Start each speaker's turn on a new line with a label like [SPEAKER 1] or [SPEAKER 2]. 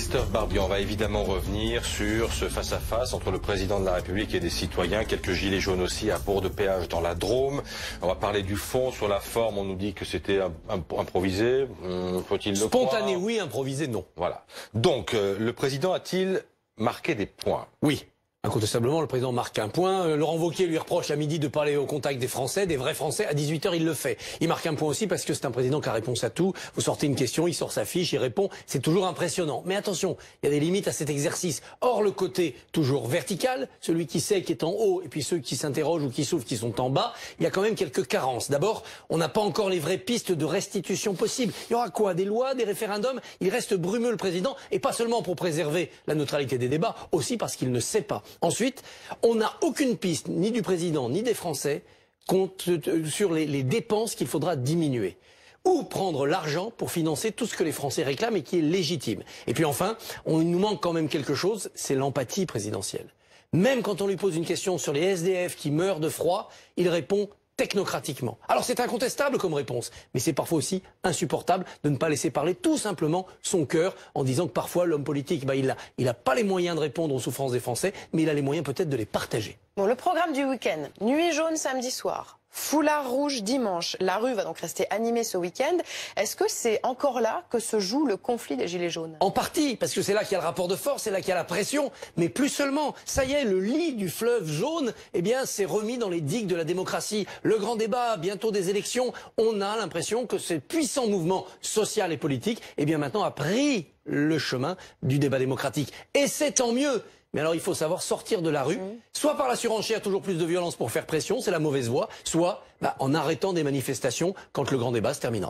[SPEAKER 1] Christophe Barbier, on va évidemment revenir sur ce face-à-face entre le président de la République et des citoyens. Quelques gilets jaunes aussi à bord de péage dans la Drôme. On va parler du fond. Sur la forme, on nous dit que c'était improvisé. Faut-il le croire ?
[SPEAKER 2] Spontané, oui. Improvisé, non.
[SPEAKER 1] Voilà. Donc, le président a-t-il marqué des points ?
[SPEAKER 2] Oui. Incontestablement, le président marque un point. Laurent Wauquiez lui reproche à midi de parler au contact des Français, des vrais Français. À 18h, il le fait. Il marque un point aussi parce que c'est un président qui a réponse à tout. Vous sortez une question, il sort sa fiche, il répond. C'est toujours impressionnant. Mais attention, il y a des limites à cet exercice. Or, le côté toujours vertical, celui qui sait qui est en haut, et puis ceux qui s'interrogent ou qui souffrent qui sont en bas, il y a quand même quelques carences. D'abord, on n'a pas encore les vraies pistes de restitution possibles. Il y aura quoi? Des lois, des référendums? Il reste brumeux, le président, et pas seulement pour préserver la neutralité des débats, aussi parce qu'il ne sait pas. Ensuite, on n'a aucune piste, ni du président, ni des Français, sur les dépenses qu'il faudra diminuer. Ou prendre l'argent pour financer tout ce que les Français réclament et qui est légitime. Et puis enfin, il nous manque quand même quelque chose, c'est l'empathie présidentielle. Même quand on lui pose une question sur les SDF qui meurent de froid, il répond technocratiquement. Alors c'est incontestable comme réponse, mais c'est parfois aussi insupportable de ne pas laisser parler tout simplement son cœur en disant que parfois l'homme politique, il a pas les moyens de répondre aux souffrances des Français, mais il a les moyens peut-être de les partager.
[SPEAKER 3] Bon, le programme du week-end, nuit jaune samedi soir, foulard rouge dimanche. La rue va donc rester animée ce week-end. Est-ce que c'est encore là que se joue le conflit des Gilets jaunes?
[SPEAKER 2] En partie, parce que c'est là qu'il y a le rapport de force, c'est là qu'il y a la pression, mais plus seulement. Ça y est, le lit du fleuve jaune, eh bien, c'est remis dans les digues de la démocratie. Le grand débat, bientôt des élections, on a l'impression que ce puissant mouvement social et politique, eh bien, maintenant a pris le chemin du débat démocratique. Et c'est tant mieux. Mais alors il faut savoir sortir de la rue, soit par la surenchère, toujours plus de violence pour faire pression, c'est la mauvaise voie, soit en arrêtant des manifestations quand le grand débat se terminera.